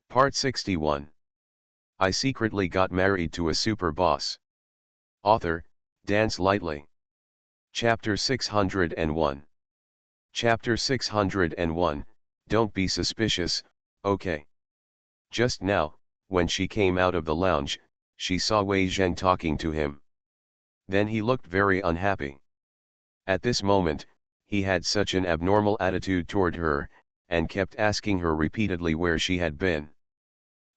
Part 61. I secretly got married to a super boss. Author, Dance Lightly. Chapter 601. Chapter 601, Don't be suspicious, okay. Just now, when she came out of the lounge, she saw Wei Zheng talking to him. Then he looked very unhappy. At this moment, he had such an abnormal attitude toward her, and kept asking her repeatedly where she had been.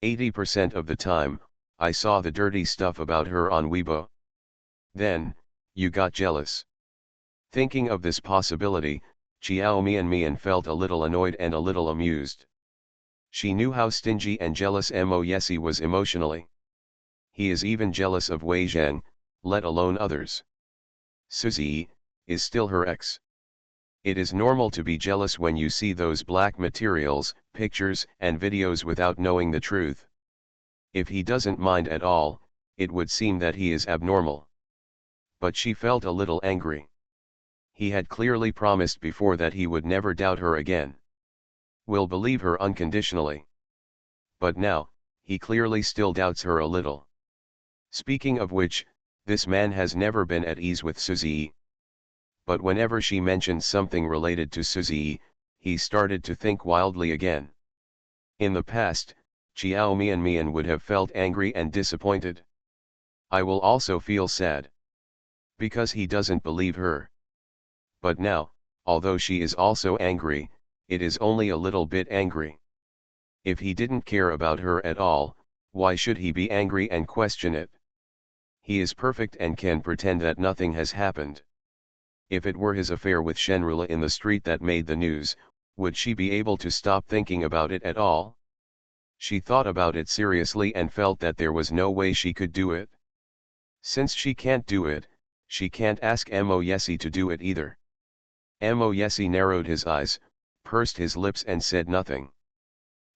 80% of the time, I saw the dirty stuff about her on Weibo. Then, you got jealous. Thinking of this possibility, Xiao Mian felt a little annoyed and a little amused. She knew how stingy and jealous Mo Yesi was emotionally. He is even jealous of Wei Zheng, let alone others. Suzy is still her ex. It is normal to be jealous when you see those black materials, pictures and videos without knowing the truth. If he doesn't mind at all, it would seem that he is abnormal. But she felt a little angry. He had clearly promised before that he would never doubt her again. Will believe her unconditionally. But now, he clearly still doubts her a little. Speaking of which, this man has never been at ease with Suzy. But whenever she mentioned something related to Suzy, he started to think wildly again. In the past, Xiao Mian would have felt angry and disappointed. I will also feel sad. Because he doesn't believe her. But now, although she is also angry, it is only a little bit angry. If he didn't care about her at all, why should he be angry and question it? He is perfect and can pretend that nothing has happened. If it were his affair with Shenrula in the street that made the news, would she be able to stop thinking about it at all? She thought about it seriously and felt that there was no way she could do it. Since she can't do it, she can't ask Mo Yesi to do it either. Mo Yesi narrowed his eyes, pursed his lips and said nothing.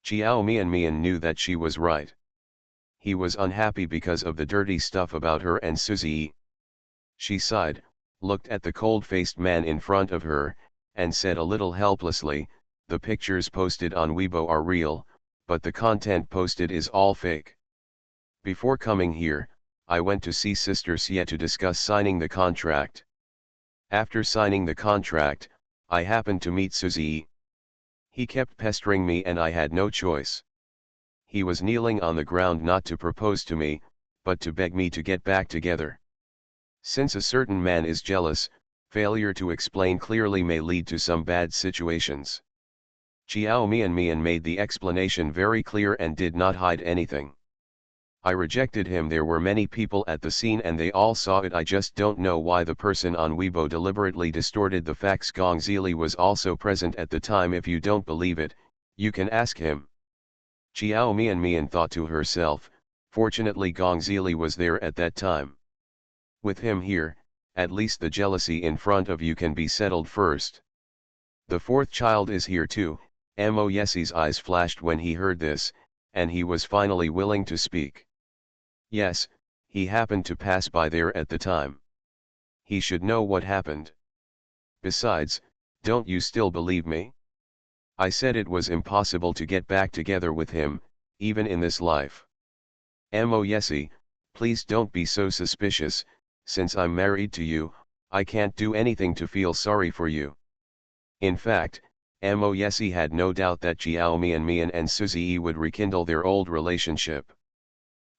Xiao Mian knew that she was right. He was unhappy because of the dirty stuff about her and Suzy. She sighed, looked at the cold-faced man in front of her, and said a little helplessly, the pictures posted on Weibo are real, but the content posted is all fake. Before coming here, I went to see Sister Xie to discuss signing the contract. After signing the contract, I happened to meet Suzy. He kept pestering me and I had no choice. He was kneeling on the ground not to propose to me, but to beg me to get back together. Since a certain man is jealous, failure to explain clearly may lead to some bad situations. Xiao Mian made the explanation very clear and did not hide anything. I rejected him. There were many people at the scene and they all saw it. I just don't know why the person on Weibo deliberately distorted the facts. Gong Zili was also present at the time. If you don't believe it, you can ask him. Xiao Mian thought to herself, fortunately Gong Zili was there at that time. With him here, at least the jealousy in front of you can be settled first. The fourth child is here too. Mo Yesi's eyes flashed when he heard this, and he was finally willing to speak. Yes, he happened to pass by there at the time. He should know what happened. Besides, don't you still believe me? I said it was impossible to get back together with him, even in this life. Mo Yesi, please don't be so suspicious. Since I'm married to you, I can't do anything to feel sorry for you. In fact, Mo Yesi had no doubt that Xiao Mian and Suzy would rekindle their old relationship.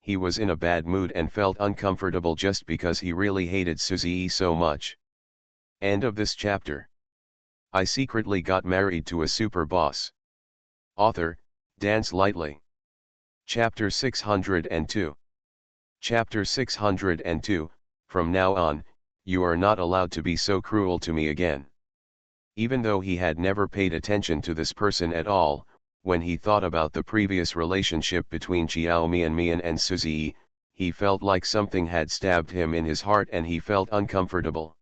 He was in a bad mood and felt uncomfortable just because he really hated Suzy so much. End of this chapter. I secretly got married to a super boss. Author, Dance Lightly. Chapter 602. Chapter 602. From now on, you are not allowed to be so cruel to me again. Even though he had never paid attention to this person at all, when he thought about the previous relationship between Xiao Mian and Suzy, he felt like something had stabbed him in his heart and he felt uncomfortable.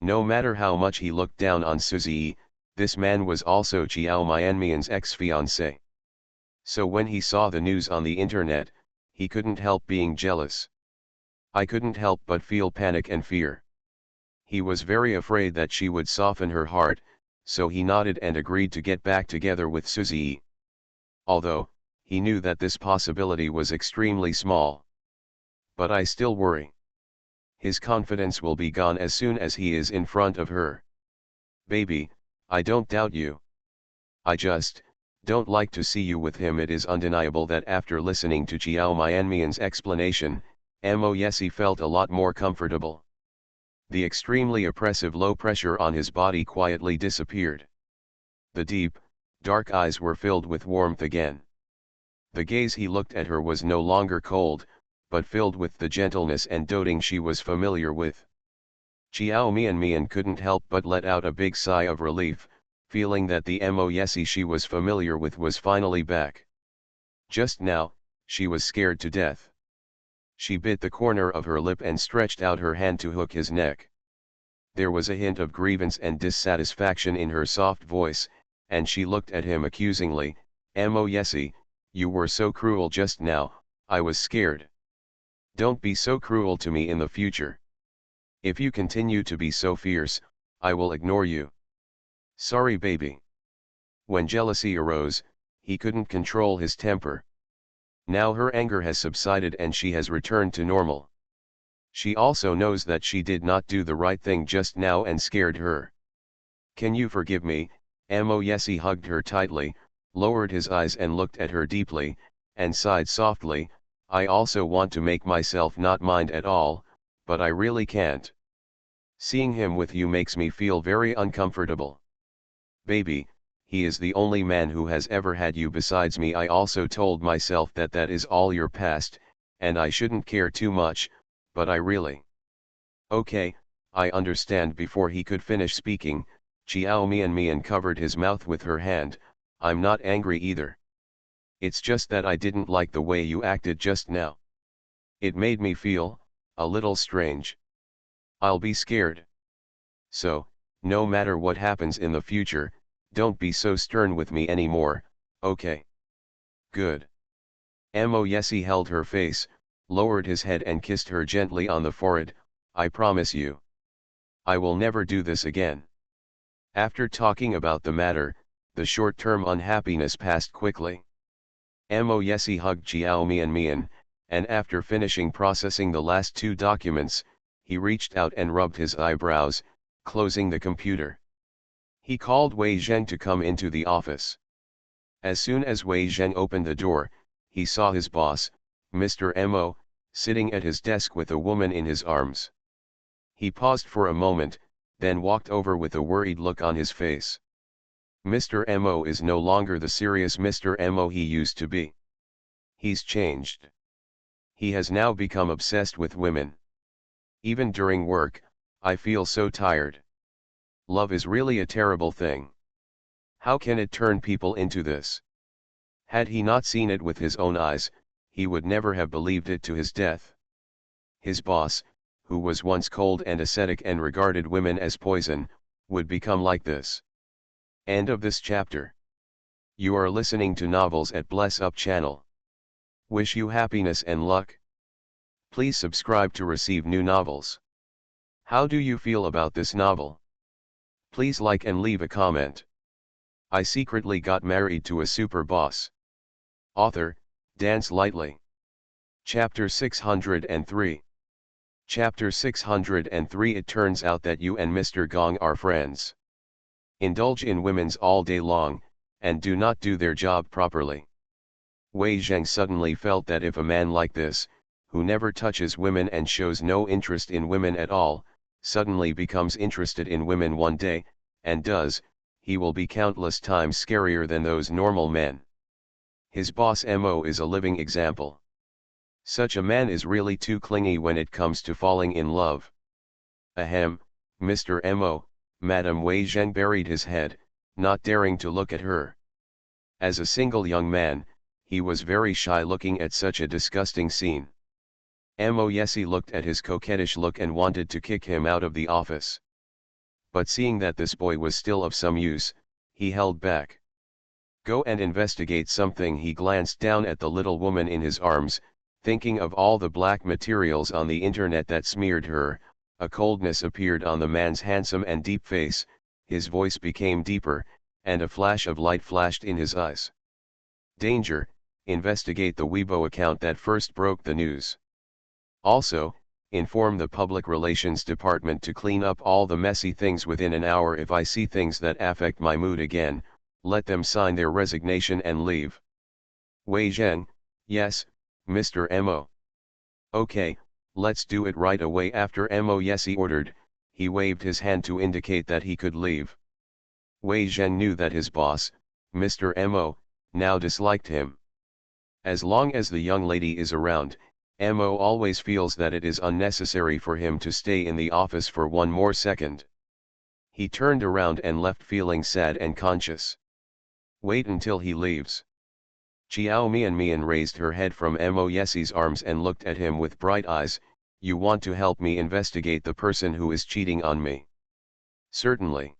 No matter how much he looked down on Suzy, this man was also Xiao Mian's ex-fiancé. So when he saw the news on the internet, he couldn't help being jealous. I couldn't help but feel panic and fear. He was very afraid that she would soften her heart, so he nodded and agreed to get back together with Suzy. Although, he knew that this possibility was extremely small. But I still worry. His confidence will be gone as soon as he is in front of her. Baby, I don't doubt you. I just don't like to see you with him. It is undeniable that after listening to Chiao Mianmian's explanation, Mo Yesi felt a lot more comfortable. The extremely oppressive low pressure on his body quietly disappeared. The deep, dark eyes were filled with warmth again. The gaze he looked at her was no longer cold, but filled with the gentleness and doting she was familiar with. Chiao Mianmian couldn't help but let out a big sigh of relief, feeling that the Mo Yesi she was familiar with was finally back. Just now, she was scared to death. She bit the corner of her lip and stretched out her hand to hook his neck. There was a hint of grievance and dissatisfaction in her soft voice, and she looked at him accusingly. Mo Yesi, you were so cruel just now, I was scared. Don't be so cruel to me in the future. If you continue to be so fierce, I will ignore you. Sorry baby. When jealousy arose, he couldn't control his temper. Now her anger has subsided and she has returned to normal. She also knows that she did not do the right thing just now and scared her. Can you forgive me? Mo Yesi hugged her tightly, lowered his eyes and looked at her deeply, and sighed softly. I also want to make myself not mind at all, but I really can't. Seeing him with you makes me feel very uncomfortable. Baby, he is the only man who has ever had you besides me. I also told myself that that is all your past, and I shouldn't care too much, but I really. Okay, I understand. Before he could finish speaking, Chiao Mianmian covered his mouth with her hand. I'm not angry either. It's just that I didn't like the way you acted just now. It made me feel a little strange. I'll be scared. So, no matter what happens in the future, don't be so stern with me anymore, okay? Good. Mo Yesi held her face, lowered his head and kissed her gently on the forehead. I promise you. I will never do this again. After talking about the matter, the short-term unhappiness passed quickly. Mo Yesi hugged Chiao Mianmian, and after finishing processing the last two documents, he reached out and rubbed his eyebrows, closing the computer. He called Wei Zheng to come into the office. As soon as Wei Zheng opened the door, he saw his boss, Mr. Mo, sitting at his desk with a woman in his arms. He paused for a moment, then walked over with a worried look on his face. Mr. Mo is no longer the serious Mr. Mo he used to be. He's changed. He has now become obsessed with women. Even during work, I feel so tired. Love is really a terrible thing. How can it turn people into this? Had he not seen it with his own eyes, he would never have believed it to his death. His boss, who was once cold and ascetic and regarded women as poison, would become like this. End of this chapter. You are listening to Novels at Bless Up channel. Wish you happiness and luck. Please subscribe to receive new novels. How do you feel about this novel? Please like and leave a comment. I secretly got married to a super boss. Author, Dance Lightly. Chapter 603. Chapter 603. It turns out that you and Mr. Gong are friends. Indulge in women's all day long, and do not do their job properly. Wei Zheng suddenly felt that if a man like this, who never touches women and shows no interest in women at all, suddenly becomes interested in women one day, and does, he will be countless times scarier than those normal men. His boss Mo is a living example. Such a man is really too clingy when it comes to falling in love. Ahem, Mr. Mo, Madam Wei Zheng buried his head, not daring to look at her. As a single young man, he was very shy looking at such a disgusting scene. Mo Yesi looked at his coquettish look and wanted to kick him out of the office. But seeing that this boy was still of some use, he held back. Go and investigate something. He glanced down at the little woman in his arms, thinking of all the black materials on the internet that smeared her. A coldness appeared on the man's handsome and deep face, his voice became deeper, and a flash of light flashed in his eyes. Danger, investigate the Weibo account that first broke the news. Also, inform the public relations department to clean up all the messy things within an hour. If I see things that affect my mood again, let them sign their resignation and leave. Wei Zheng, yes, Mr. Mo. Okay, let's do it right away. After Mo Yesi ordered, he waved his hand to indicate that he could leave. Wei Zheng knew that his boss, Mr. Mo, now disliked him. As long as the young lady is around, Mo always feels that it is unnecessary for him to stay in the office for one more second. He turned around and left feeling sad and conscious. Wait until he leaves. Xiao Mian raised her head from Mo Yesi's arms and looked at him with bright eyes. You want to help me investigate the person who is cheating on me? Certainly.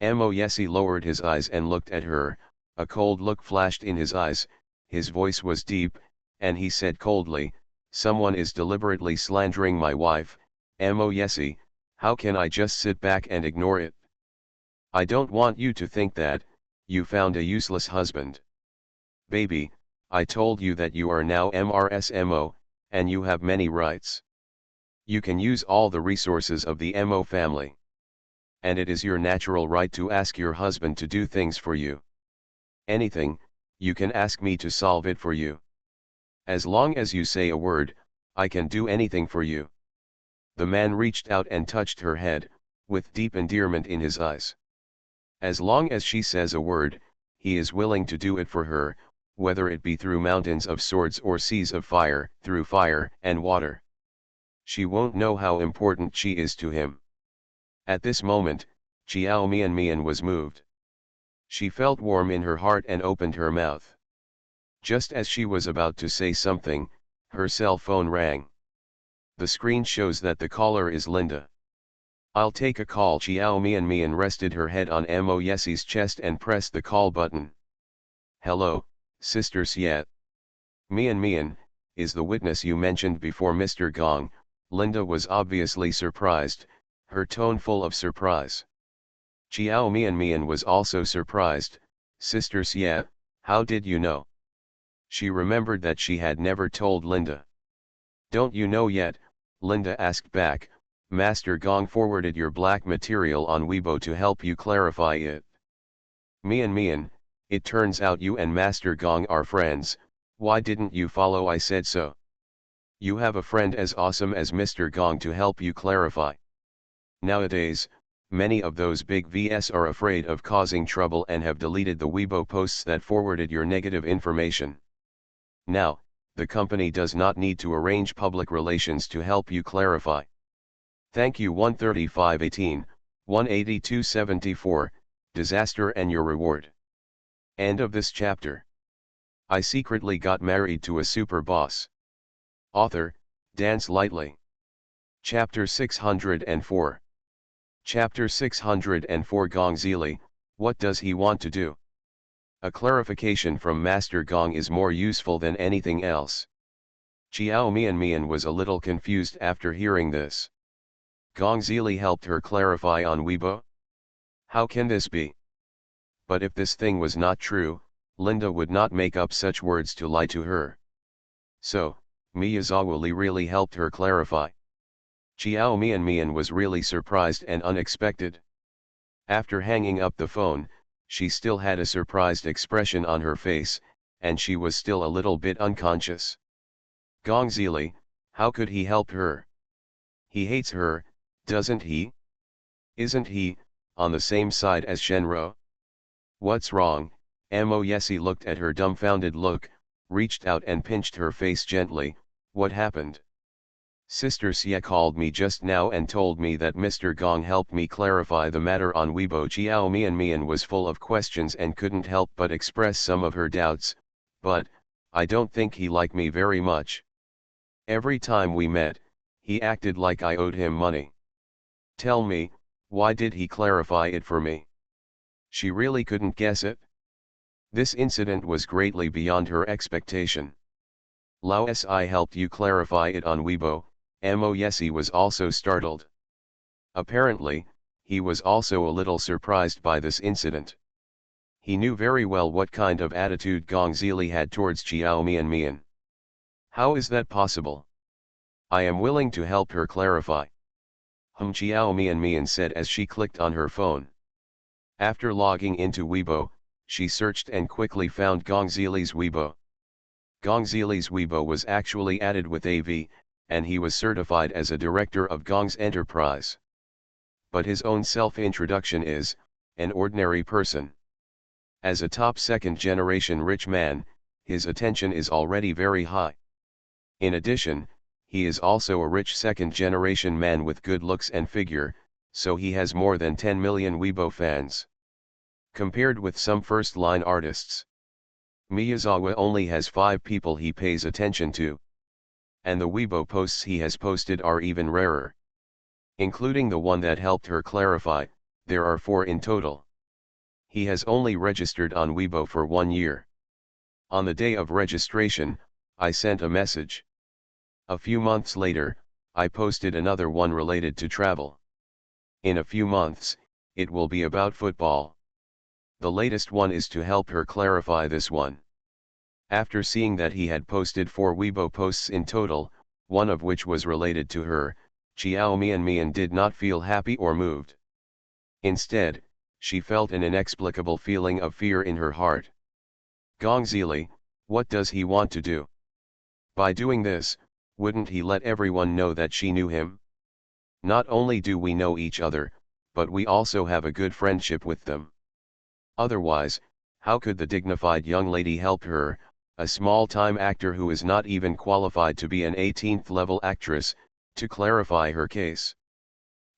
Mo Yesi lowered his eyes and looked at her. A cold look flashed in his eyes, his voice was deep, and he said coldly, someone is deliberately slandering my wife. Mo Yesi, how can I just sit back and ignore it? I don't want you to think that you found a useless husband. Baby, I told you that you are now MRSMO, and you have many rights. You can use all the resources of the Mo family. And it is your natural right to ask your husband to do things for you. Anything, you can ask me to solve it for you. As long as you say a word, I can do anything for you. The man reached out and touched her head, with deep endearment in his eyes. As long as she says a word, he is willing to do it for her, whether it be through mountains of swords or seas of fire, through fire and water. She won't know how important she is to him. At this moment, Xiao Mian was moved. She felt warm in her heart and opened her mouth. Just as she was about to say something, her cell phone rang. The screen shows that the caller is Linda. I'll take a call. Xiao Mian rested her head on Mo Yesi's chest and pressed the call button. Hello, Sister Siet. Mian, is the witness you mentioned before Mr. Gong? Linda was obviously surprised, her tone full of surprise. Xiao Mian was also surprised. Sister Siet, how did you know? She remembered that she had never told Linda. Don't you know yet? Linda asked back. Master Gong forwarded your black material on Weibo to help you clarify it. Mian, it turns out you and Master Gong are friends. Why didn't you follow? I said so. You have a friend as awesome as Mr. Gong to help you clarify. Nowadays, many of those big VS are afraid of causing trouble and have deleted the Weibo posts that forwarded your negative information. Now, the company does not need to arrange public relations to help you clarify. Thank you. 13518, 18274, disaster and your reward. End of this chapter. I secretly got married to a super boss. Author, Dance Lightly. Chapter 604. Chapter 604. Gong Zili, what does he want to do? A clarification from Master Gong is more useful than anything else. Xiao Mian was a little confused after hearing this. Gong Zili helped her clarify on Weibo? How can this be? But if this thing was not true, Linda would not make up such words to lie to her. So, Miyazawali really helped her clarify. Xiao Mian was really surprised and unexpected. After hanging up the phone, she still had a surprised expression on her face, and she was still a little bit unconscious. Gong Zili, how could he help her? He hates her, doesn't he? Isn't he on the same side as Shenro? What's wrong? Mo Yesi looked at her dumbfounded look, reached out and pinched her face gently. What happened? Sister Xie called me just now and told me that Mr. Gong helped me clarify the matter on Weibo. Xiao Mian was full of questions and couldn't help but express some of her doubts, but I don't think he liked me very much. Every time we met, he acted like I owed him money. Tell me, why did he clarify it for me? She really couldn't guess it. This incident was greatly beyond her expectation. Lao Si helped you clarify it on Weibo. Mo Yesi was also startled. Apparently, he was also a little surprised by this incident. He knew very well what kind of attitude Gong Zili had towards Xiao Mian. How is that possible? I am willing to help her clarify. Xiao Mian said as she clicked on her phone. After logging into Weibo, she searched and quickly found Gong Zili's Weibo. Gong Zili's Weibo was actually added with AV, and he was certified as a director of Gong's enterprise. But his own self-introduction is, an ordinary person. As a top second-generation rich man, his attention is already very high. In addition, he is also a rich second-generation man with good looks and figure, so he has more than 10 million Weibo fans. Compared with some first-line artists, Miyazawa only has 5 people he pays attention to. And the Weibo posts he has posted are even rarer. Including the one that helped her clarify, there are 4 in total. He has only registered on Weibo for 1 year. On the day of registration, I sent a message. A few months later, I posted another one related to travel. In a few months, it will be about football. The latest one is to help her clarify this one. After seeing that he had posted 4 Weibo posts in total, one of which was related to her, Xiao Mian did not feel happy or moved. Instead, she felt an inexplicable feeling of fear in her heart. Gong Zili, what does he want to do? By doing this, wouldn't he let everyone know that she knew him? Not only do we know each other, but we also have a good friendship with them. Otherwise, how could the dignified young lady help her, a small-time actor who is not even qualified to be an 18th-level actress, to clarify her case?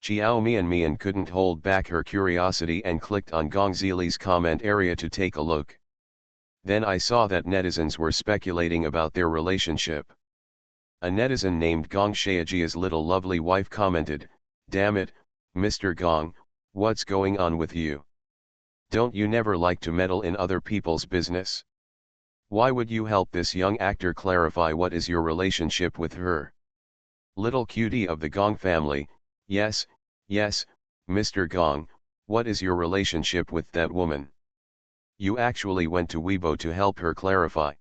Xiao Mian couldn't hold back her curiosity and clicked on Gong Zili's comment area to take a look. Then I saw that netizens were speculating about their relationship. A netizen named Gong Shaojia's little lovely wife commented, "Damn it, Mr. Gong, what's going on with you? Don't you never like to meddle in other people's business? Why would you help this young actor clarify what is your relationship with her? Little cutie of the Gong family, yes, Mr. Gong, what is your relationship with that woman? You actually went to Weibo to help her clarify.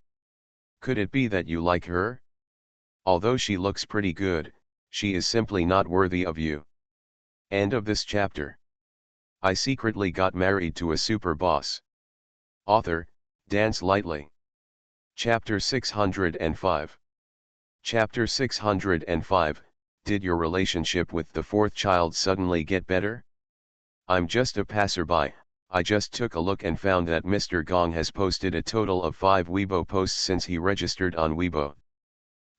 Could it be that you like her? Although she looks pretty good, she is simply not worthy of you." End of this chapter. I secretly got married to a super boss. Author, Dance Lightly. Chapter 605. Chapter 605, Did your relationship with the 4th child suddenly get better? I'm just a passerby, I just took a look and found that Mr. Gong has posted a total of 5 Weibo posts since he registered on Weibo.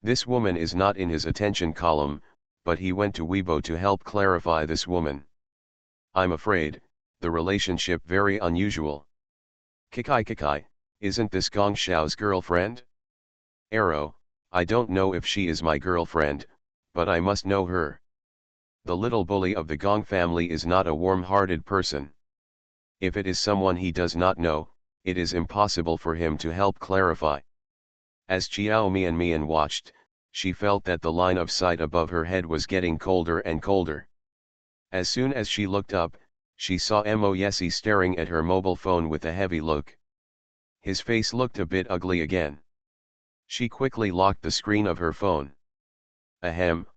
This woman is not in his attention column, but he went to Weibo to help clarify this woman. I'm afraid, the relationship very unusual. Kikai, isn't this Gong Xiao's girlfriend? Arrow, I don't know if she is my girlfriend, but I must know her. The little bully of the Gong family is not a warm-hearted person. If it is someone he does not know, it is impossible for him to help clarify. As Xiao Mian watched, she felt that the line of sight above her head was getting colder and colder. As soon as she looked up, she saw Mo Yesi staring at her mobile phone with a heavy look. His face looked a bit ugly again. She quickly locked the screen of her phone. Ahem,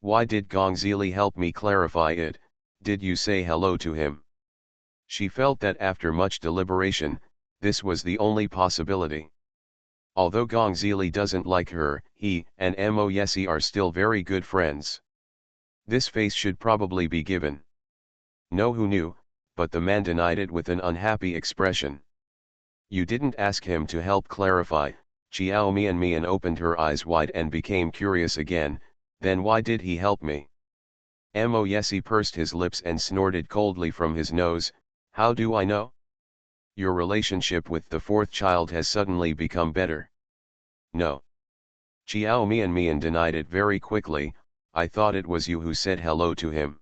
why did Gong Zili help me clarify it? Did you say hello to him? She felt that after much deliberation, this was the only possibility. Although Gong Zili doesn't like her, he and Mo Yesi are still very good friends. This face should probably be given. No, who knew, but the man denied it with an unhappy expression. You didn't ask him to help clarify. Xiao Mian opened her eyes wide and became curious again, then why did he help me? Mo Yesi pursed his lips and snorted coldly from his nose, how do I know? Your relationship with the 4th child has suddenly become better. No. Xiao Mian denied it very quickly, I thought it was you who said hello to him.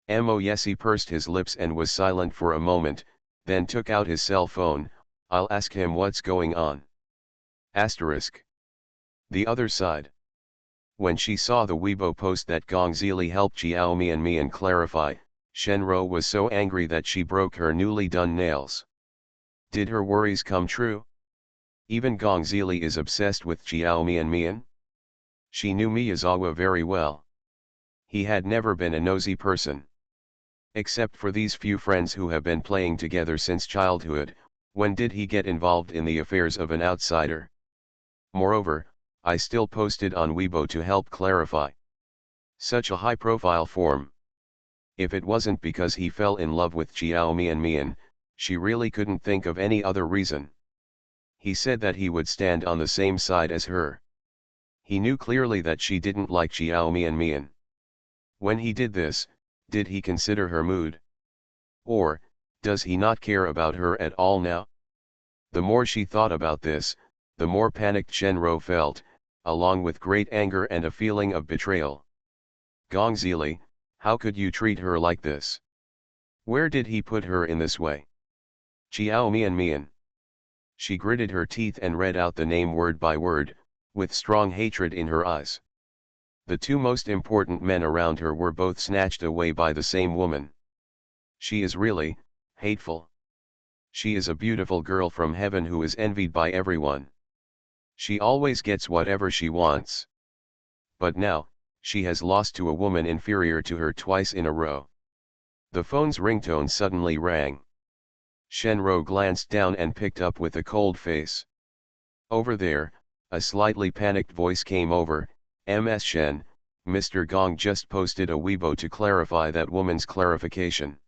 Mo Yesi pursed his lips and was silent for a moment, then took out his cell phone, I'll ask him what's going on. Asterisk. The other side. When she saw the Weibo post that Gong Zili helped Xiao Mian clarify, Shenro was so angry that she broke her newly done nails. Did her worries come true? Even Gong Zili is obsessed with Xiao Mian. She knew Miyazawa very well. He had never been a nosy person. Except for these few friends who have been playing together since childhood, when did he get involved in the affairs of an outsider? Moreover, I still posted on Weibo to help clarify. Such a high-profile form. If it wasn't because he fell in love with Xiao Mian, she really couldn't think of any other reason. He said that he would stand on the same side as her. He knew clearly that she didn't like Xiao Mian. When he did this, did he consider her mood? Or, does he not care about her at all now? The more she thought about this, the more panicked Shenro felt, along with great anger and a feeling of betrayal. Gong Zili, how could you treat her like this? Where did he put her in this way? Xiao Mian. She gritted her teeth and read out the name word by word, with strong hatred in her eyes. The two most important men around her were both snatched away by the same woman. She is really hateful. She is a beautiful girl from heaven who is envied by everyone. She always gets whatever she wants. But now, she has lost to a woman inferior to her twice in a row. The phone's ringtone suddenly rang. Shenro glanced down and picked up with a cold face. Over there, a slightly panicked voice came over. Ms. Shen, Mr. Gong just posted a Weibo to clarify that woman's clarification.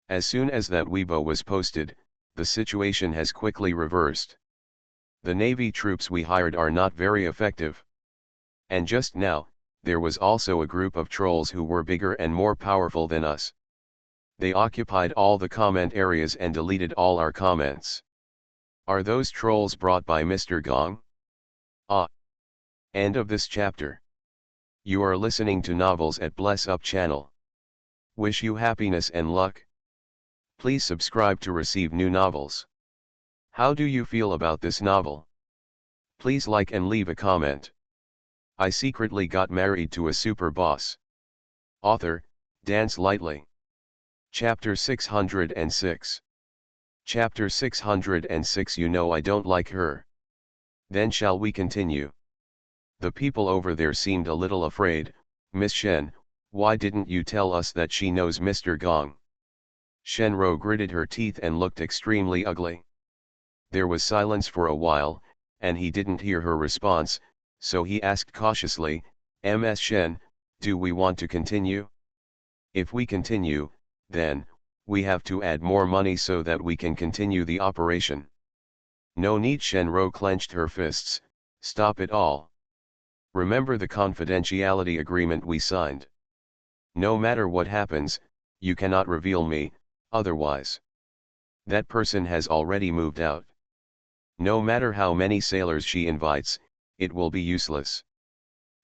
As soon as that Weibo was posted, the situation has quickly reversed. The Navy troops we hired are not very effective. And just now, there was also a group of trolls who were bigger and more powerful than us. They occupied all the comment areas and deleted all our comments. Are those trolls brought by Mr. Gong? Ah. End of this chapter. You are listening to Novels at Bless Up channel. Wish you happiness and luck. Please subscribe to receive new novels. How do you feel about this novel? Please like and leave a comment. I secretly got married to a super boss. Author, Dance Lightly. Chapter 606. Chapter 606. You know I don't like her. Then shall we continue? The people over there seemed a little afraid. Miss Shen, why didn't you tell us that she knows Mr. Gong? Shenro gritted her teeth and looked extremely ugly. There was silence for a while, and he didn't hear her response, so he asked cautiously, Ms. Shen, do we want to continue? If we continue, then, we have to add more money so that we can continue the operation. No need. Shenro clenched her fists. Stop it all. Remember the confidentiality agreement we signed. No matter what happens, you cannot reveal me, otherwise. That person has already moved out. No matter how many sailors she invites, it will be useless.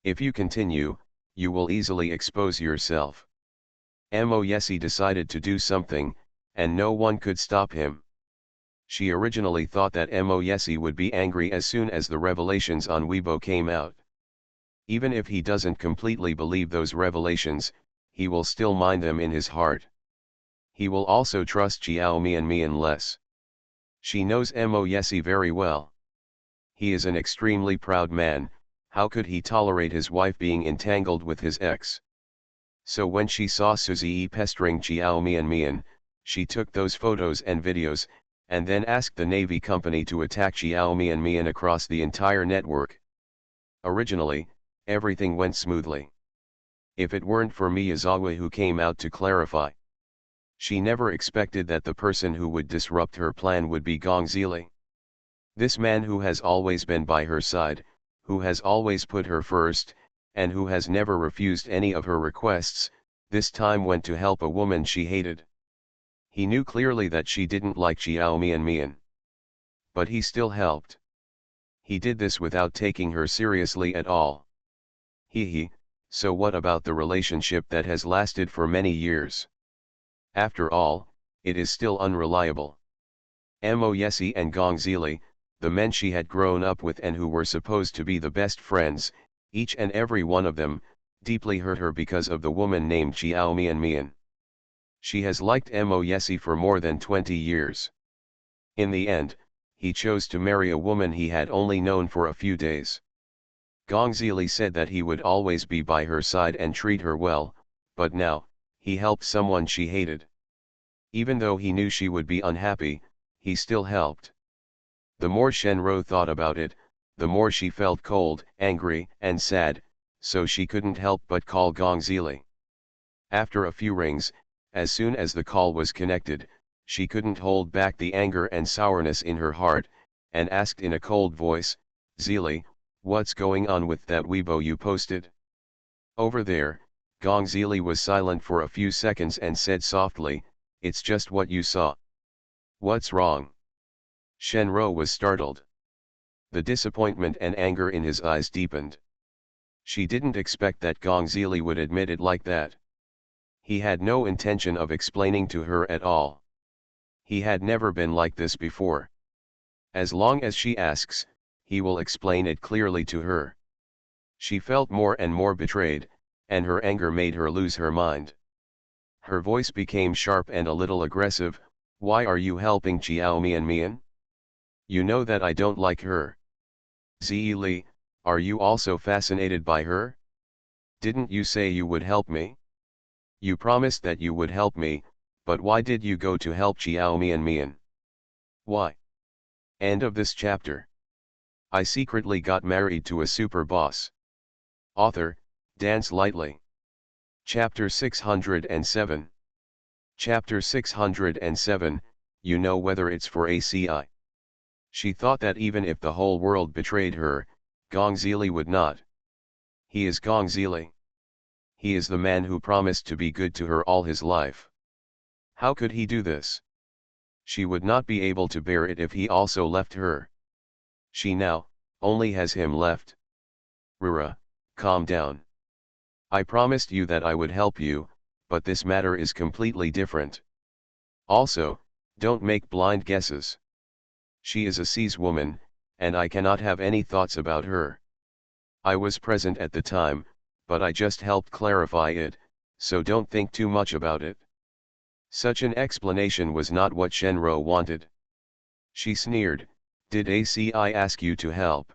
If you continue, you will easily expose yourself. Moyesi decided to do something, and no one could stop him. She originally thought that Moyesi would be angry as soon as the revelations on Weibo came out. Even if he doesn't completely believe those revelations, he will still mind them in his heart. He will also trust Xiao Mian less. She knows Moyesi very well. He is an extremely proud man. How could he tolerate his wife being entangled with his ex? So when she saw Suzy pestering Xiao Mian, she took those photos and videos, and then asked the Navy company to attack Xiao Mian across the entire network. Originally, everything went smoothly. If it weren't for Miyazawa who came out to clarify. She never expected that the person who would disrupt her plan would be Gong Zili. This man who has always been by her side, who has always put her first, and who has never refused any of her requests, this time went to help a woman she hated. He knew clearly that she didn't like Xiao Mian. But he still helped. He did this without taking her seriously at all. So what about the relationship that has lasted for many years? After all, it is still unreliable. Moyesi and Gong Zili, the men she had grown up with and who were supposed to be the best friends, each and every one of them, deeply hurt her because of the woman named Xiao Mian. She has liked Moyesi for more than 20 years. In the end, he chose to marry a woman he had only known for a few days. Gong Zili said that he would always be by her side and treat her well, but now, he helped someone she hated. Even though he knew she would be unhappy, he still helped. The more Shenro thought about it, the more she felt cold, angry, and sad, so she couldn't help but call Gong Zili. After a few rings, as soon as the call was connected, she couldn't hold back the anger and sourness in her heart, and asked in a cold voice, "Zili, what's going on with that Weibo you posted?" Over there, Gong Zili was silent for a few seconds and said softly, "It's just what you saw." "What's wrong?" Shenro was startled. The disappointment and anger in his eyes deepened. She didn't expect that Gong Zili would admit it like that. He had no intention of explaining to her at all. He had never been like this before. As long as she asks, he will explain it clearly to her. She felt more and more betrayed, and her anger made her lose her mind. Her voice became sharp and a little aggressive. "Why are you helping Chiao Mian? You know that I don't like her. Zi Li, are you also fascinated by her? Didn't you say you would help me? You promised that you would help me, but why did you go to help Chiao Mian? Why?" End of this chapter. I secretly got married to a super boss. Author, Dance Lightly. Chapter 607. Chapter 607, you know whether it's for ACI. She thought that even if the whole world betrayed her, Gong Zili would not. He is Gong Zili. He is the man who promised to be good to her all his life. How could he do this? She would not be able to bear it if he also left her. She now only has him left. Rura, calm down. I promised you that I would help you, but this matter is completely different. Also, don't make blind guesses. She is a C's woman, and I cannot have any thoughts about her. I was present at the time, but I just helped clarify it, so don't think too much about it. Such an explanation was not what Shenro wanted. She sneered, "Did ACI ask you to help?"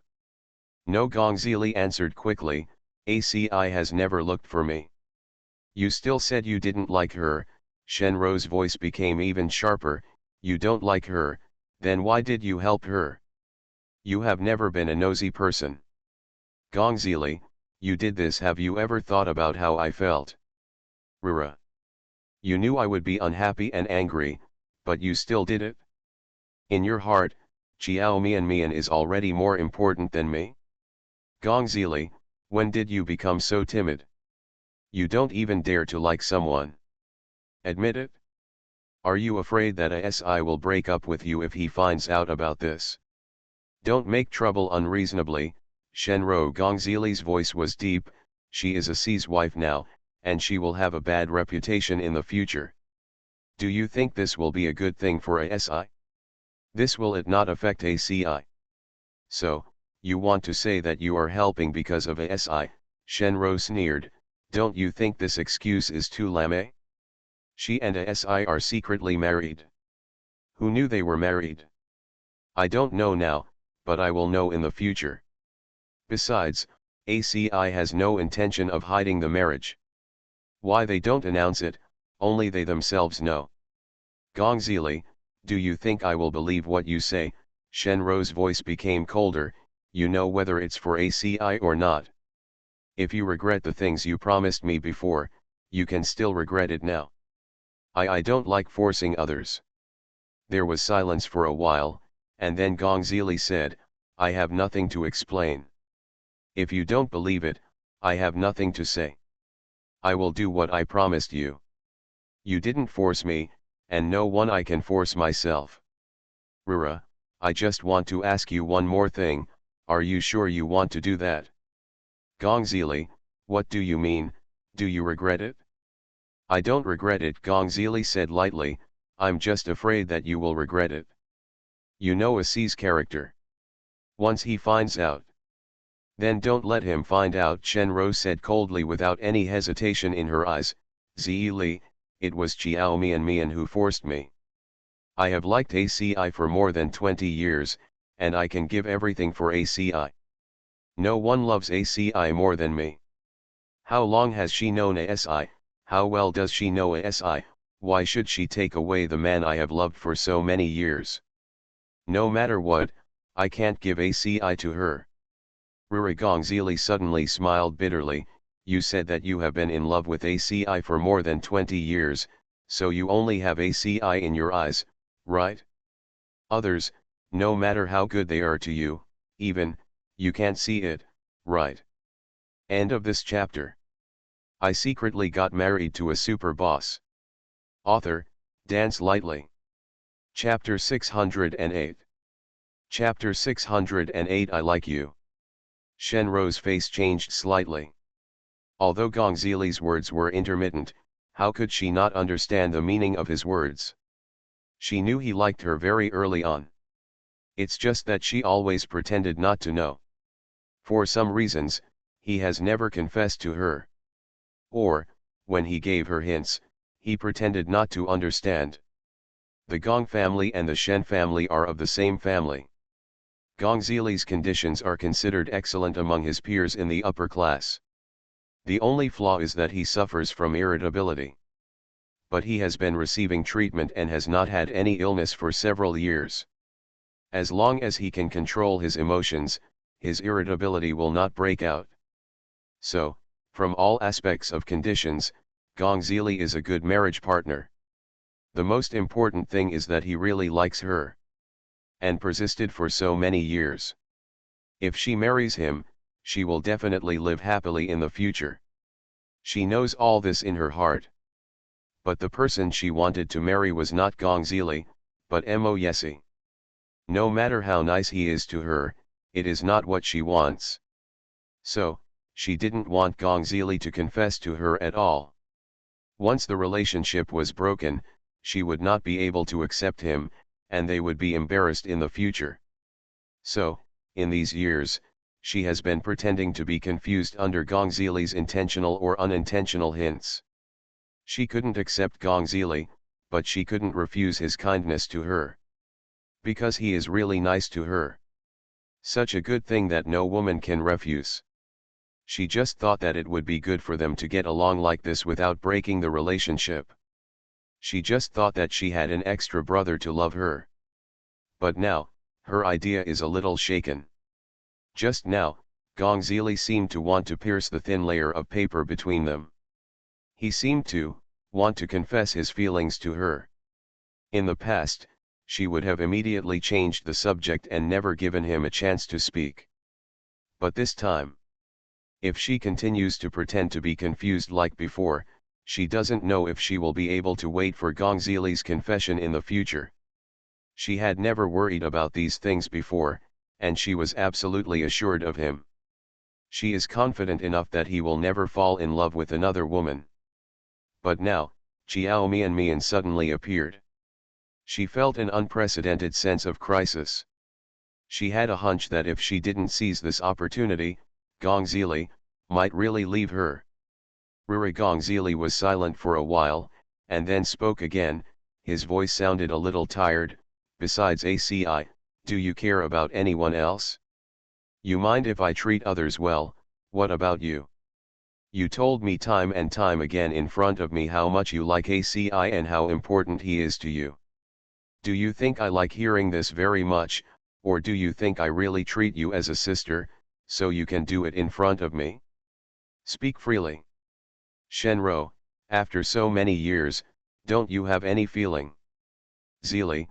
No, Gong Zili answered quickly, "ACI has never looked for me." "You still said you didn't like her." Shenro's voice became even sharper. "You don't like her, then why did you help her? You have never been a nosy person." "Gong Zili, you did this. Have you ever thought about how I felt?" "Rura. You knew I would be unhappy and angry, but you still did it? In your heart, Chiao Mian is already more important than me?" "Gong Zili, when did you become so timid? You don't even dare to like someone. Admit it? Are you afraid that ASI will break up with you if he finds out about this? Don't make trouble unreasonably." Shenro Gong Zili's voice was deep. "She is a C's wife now, and she will have a bad reputation in the future. Do you think this will be a good thing for ASI? This will it not affect ACI? So, you want to say that you are helping because of ASI? Shenro sneered. "Don't you think this excuse is too lame? She and ASI are secretly married. Who knew they were married? I don't know now, but I will know in the future. Besides, ACI has no intention of hiding the marriage. Why they don't announce it, only they themselves know." "Gong Zili, do you think I will believe what you say?" Shenro's voice became colder. "You know whether it's for ACI or not. If you regret the things you promised me before, you can still regret it now. I don't like forcing others." There was silence for a while, and then Gong Zili said, "I have nothing to explain. If you don't believe it, I have nothing to say. I will do what I promised you. You didn't force me, and no one I can force myself. Rura, I just want to ask you one more thing. Are you sure you want to do that?" "Gong Zili, what do you mean? Do you regret it?" "I don't regret it," Gong Zili said lightly. "I'm just afraid that you will regret it. You know C's character. Once he finds out." "Then don't let him find out," Shenro said coldly without any hesitation in her eyes. "Zi Li, it was Chiao Mian who forced me. I have liked ACI for more than 20 years, and I can give everything for ACI. No one loves ACI more than me. How long has she known ASI, how well does she know ASI, why should she take away the man I have loved for so many years? No matter what, I can't give ACI to her. Rurigongzili suddenly smiled bitterly. You said that you have been in love with ACI for more than 20 years, so you only have ACI in your eyes, right? Others, no matter how good they are to you, even, you can't see it, right? End of this chapter. I secretly got married to a super boss. Author, Dance Lightly. Chapter 608. Chapter 608 I Like You. Shenro's face changed slightly. Although Gongzili's words were intermittent, how could she not understand the meaning of his words? She knew he liked her very early on. It's just that she always pretended not to know. For some reasons, he has never confessed to her. Or, when he gave her hints, he pretended not to understand. The Gong family and the Shen family are of the same family. Gongzili's conditions are considered excellent among his peers in the upper class. The only flaw is that he suffers from irritability. But he has been receiving treatment and has not had any illness for several years. As long as he can control his emotions, his irritability will not break out. So, from all aspects of conditions, Gongzili is a good marriage partner. The most important thing is that he really likes her. And persisted for so many years. If she marries him, she will definitely live happily in the future. She knows all this in her heart. But the person she wanted to marry was not Gongzili, but Moyesi. No matter how nice he is to her, it is not what she wants. So, she didn't want Gongzili to confess to her at all. Once the relationship was broken, she would not be able to accept him, and they would be embarrassed in the future. So, in these years, she has been pretending to be confused under Gongzili's intentional or unintentional hints. She couldn't accept Gongzili, but she couldn't refuse his kindness to her. Because he is really nice to her. Such a good thing that no woman can refuse. She just thought that it would be good for them to get along like this without breaking the relationship. She just thought that she had an extra brother to love her. But now, her idea is a little shaken. Just now, Gongzili seemed to want to pierce the thin layer of paper between them. He seemed to want to confess his feelings to her. In the past, she would have immediately changed the subject and never given him a chance to speak. But this time, if she continues to pretend to be confused like before, she doesn't know if she will be able to wait for Gongzili's confession in the future. She had never worried about these things before, and she was absolutely assured of him. She is confident enough that he will never fall in love with another woman. But now, Chiao Mian suddenly appeared. She felt an unprecedented sense of crisis. She had a hunch that if she didn't seize this opportunity, Gongzili might really leave her. Rurigongzili was silent for a while, and then spoke again. His voice sounded a little tired. Besides ACI, do you care about anyone else? You mind if I treat others well? What about you? You told me time and time again in front of me how much you like ACI and how important he is to you. Do you think I like hearing this very much, or do you think I really treat you as a sister, so you can do it in front of me? Speak freely. Shenro, after so many years, don't you have any feeling? Zili,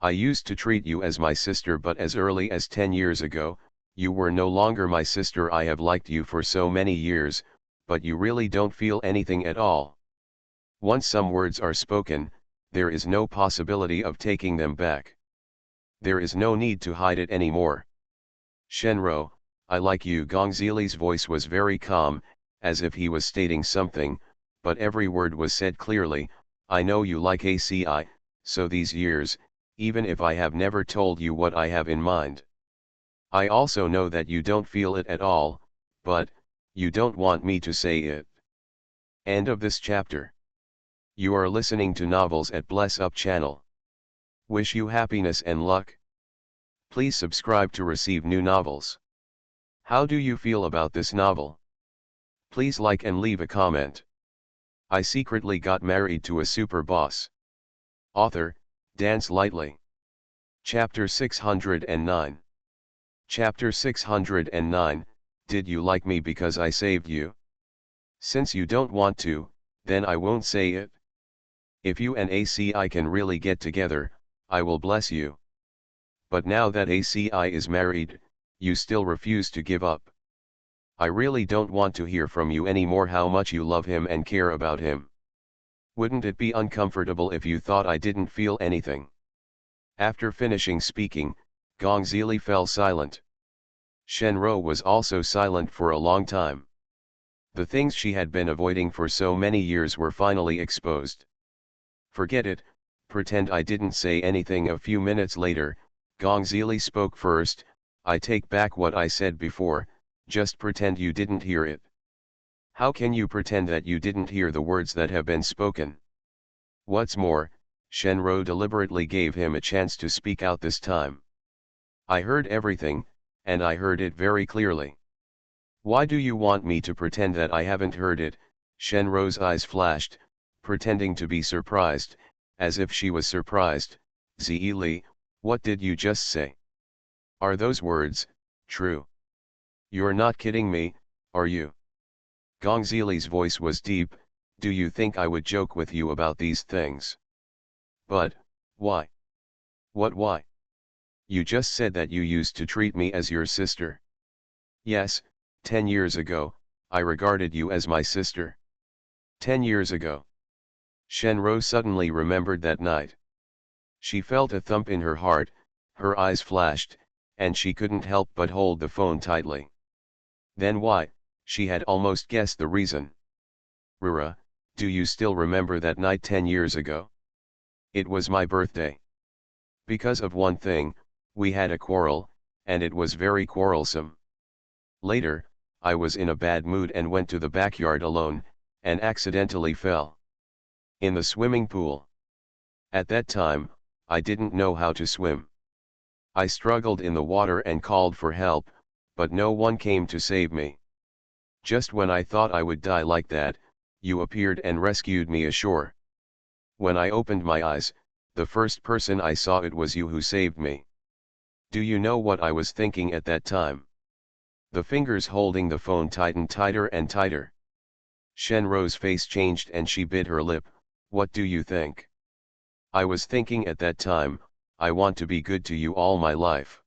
I used to treat you as my sister, but as early as 10 years ago, you were no longer my sister. I have liked you for so many years, but you really don't feel anything at all. Once some words are spoken, there is no possibility of taking them back. There is no need to hide it anymore. Shenro, I like you. Gongzili's voice was very calm, as if he was stating something, but every word was said clearly. I know you like ACI, so these years, even if I have never told you what I have in mind. I also know that you don't feel it at all, but you don't want me to say it. End of this chapter. You are listening to Novels at Bless Up channel. Wish you happiness and luck. Please subscribe to receive new novels. How do you feel about this novel? Please like and leave a comment. I secretly got married to a super boss. Author, Dance Lightly. Chapter 609. Chapter 609, Did you like me because I saved you? Since you don't want to, then I won't say it. If you and ACI can really get together, I will bless you. But now that ACI is married, you still refuse to give up. I really don't want to hear from you anymore how much you love him and care about him. Wouldn't it be uncomfortable if you thought I didn't feel anything? After finishing speaking, Gong Zili fell silent. Shenro was also silent for a long time. The things she had been avoiding for so many years were finally exposed. Forget it, pretend I didn't say anything. A few minutes later, Gong Zili spoke first. I take back what I said before, just pretend you didn't hear it. How can you pretend that you didn't hear the words that have been spoken? What's more, Shenro deliberately gave him a chance to speak out this time. I heard everything, and I heard it very clearly. Why do you want me to pretend that I haven't heard it? Shenro's eyes flashed, pretending to be surprised, as if she was surprised. Zili, what did you just say? Are those words true? You're not kidding me, are you? Gong Zili's voice was deep. Do you think I would joke with you about these things? But, why? What why? You just said that you used to treat me as your sister. Yes, 10 years ago, I regarded you as my sister. 10 years ago. Shenro suddenly remembered that night. She felt a thump in her heart, her eyes flashed, and she couldn't help but hold the phone tightly. Then why? She had almost guessed the reason. Rura, do you still remember that night 10 years ago? It was my birthday. Because of one thing, we had a quarrel, and it was very quarrelsome. Later, I was in a bad mood and went to the backyard alone, and accidentally fell in the swimming pool. At that time, I didn't know how to swim. I struggled in the water and called for help, but no one came to save me. Just when I thought I would die like that, you appeared and rescued me ashore. When I opened my eyes, the first person I saw it was you who saved me. Do you know what I was thinking at that time? The fingers holding the phone tightened tighter and tighter. Shenro's face changed and she bit her lip. What do you think? I was thinking at that time, I want to be good to you all my life.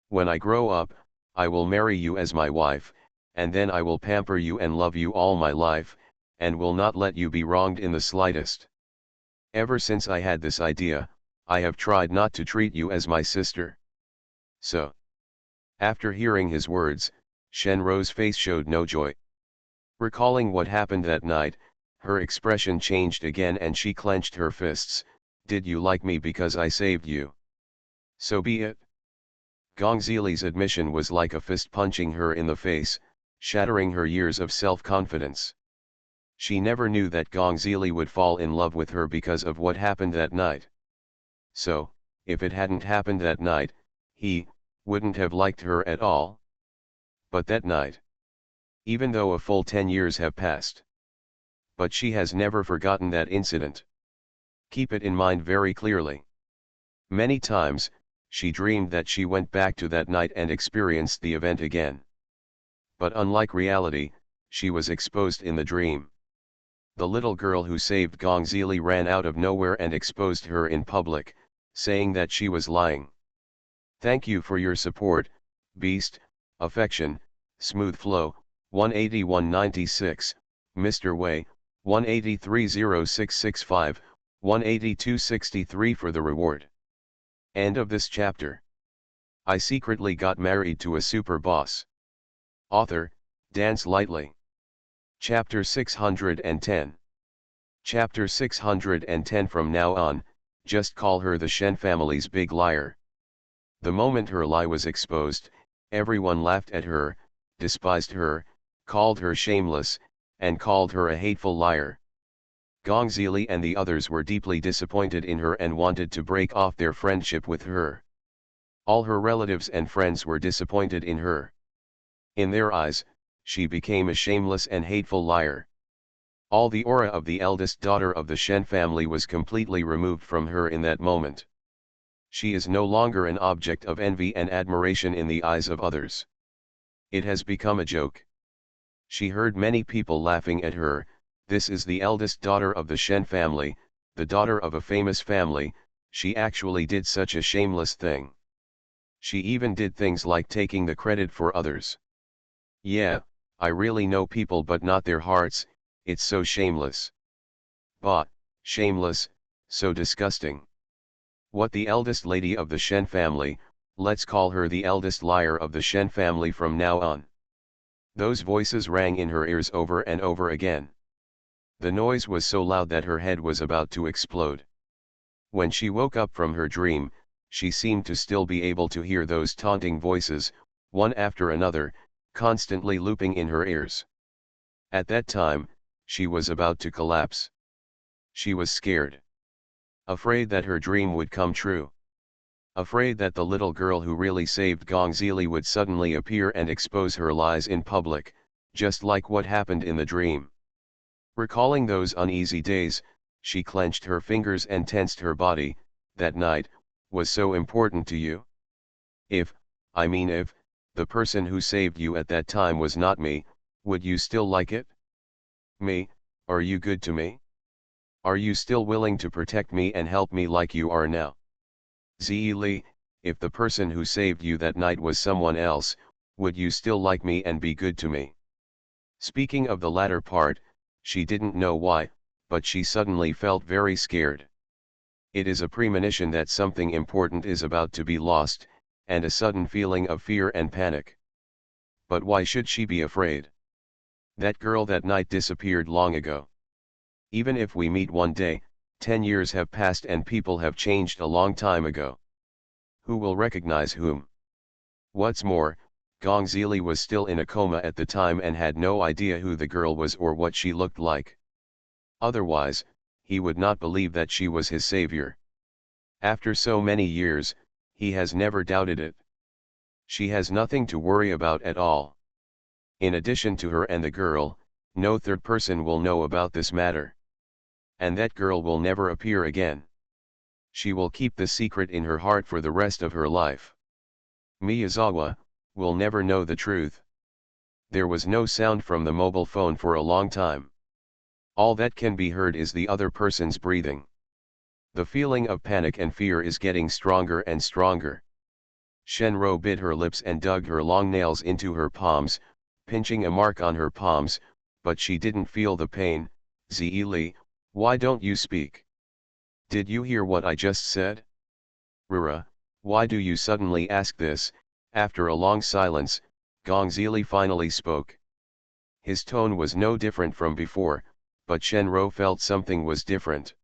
When I grow up, I will marry you as my wife, and then I will pamper you and love you all my life, and will not let you be wronged in the slightest. Ever since I had this idea, I have tried not to treat you as my sister. So. After hearing his words, Shenro's face showed no joy. Recalling what happened that night, her expression changed again and she clenched her fists. Did you like me because I saved you? So be it. Gong Zili's admission was like a fist punching her in the face, shattering her years of self-confidence. She never knew that Gong Zili would fall in love with her because of what happened that night. So, if it hadn't happened that night, he wouldn't have liked her at all. But that night. Even though a full 10 years have passed. But she has never forgotten that incident. Keep it in mind very clearly. Many times, she dreamed that she went back to that night and experienced the event again. But unlike reality, she was exposed in the dream. The little girl who saved Gong Zili ran out of nowhere and exposed her in public, saying that she was lying. Thank you for your support, Beast, Affection, Smooth Flow, 18196, Mr. Way, 1830665, 18263 for the reward. End of this chapter. I secretly got married to a super boss. Author, Dance Lightly. Chapter 610. Chapter 610. From now on, just call her the Shen family's big liar. The moment her lie was exposed, everyone laughed at her, despised her, called her shameless, and called her a hateful liar. Gongzili and the others were deeply disappointed in her and wanted to break off their friendship with her. All her relatives and friends were disappointed in her. In their eyes, she became a shameless and hateful liar. All the aura of the eldest daughter of the Shen family was completely removed from her in that moment. She is no longer an object of envy and admiration in the eyes of others. It has become a joke. She heard many people laughing at her. This is the eldest daughter of the Shen family, the daughter of a famous family. She actually did such a shameless thing. She even did things like taking the credit for others. Yeah, I really know people but not their hearts. It's so shameless. Bah, shameless, so disgusting. What, the eldest lady of the Shen family? Let's call her the eldest liar of the Shen family from now on. Those voices rang in her ears over and over again. The noise was so loud that her head was about to explode. When she woke up from her dream, she seemed to still be able to hear those taunting voices, one after another, constantly looping in her ears. At that time, she was about to collapse. She was scared. Afraid that her dream would come true. Afraid that the little girl who really saved Gongzili would suddenly appear and expose her lies in public, just like what happened in the dream. Recalling those uneasy days, she clenched her fingers and tensed her body. That night was so important to you? If the person who saved you at that time was not me, would you still like it? Me, are you good to me? Are you still willing to protect me and help me like you are now? Zili, if the person who saved you that night was someone else, would you still like me and be good to me? Speaking of the latter part, she didn't know why, but she suddenly felt very scared. It is a premonition that something important is about to be lost, and a sudden feeling of fear and panic. But why should she be afraid? That girl that night disappeared long ago. Even if we meet one day, 10 years have passed and people have changed a long time ago. Who will recognize whom? What's more, Gongzili was still in a coma at the time and had no idea who the girl was or what she looked like. Otherwise, he would not believe that she was his savior. After so many years, he has never doubted it. She has nothing to worry about at all. In addition to her and the girl, no third person will know about this matter. And that girl will never appear again. She will keep the secret in her heart for the rest of her life. Miyazawa will never know the truth. There was no sound from the mobile phone for a long time. All that can be heard is the other person's breathing. The feeling of panic and fear is getting stronger and stronger. Shenro bit her lips and dug her long nails into her palms, pinching a mark on her palms, but she didn't feel the pain. Zili, why don't you speak? Did you hear what I just said? Rura, why do you suddenly ask this? After a long silence, Gongzili finally spoke. His tone was no different from before, but Shenro felt something was different.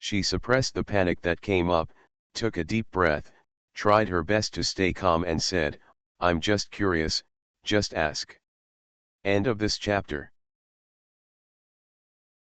She suppressed the panic that came up, took a deep breath, tried her best to stay calm and said, I'm just curious, just ask. End of this chapter.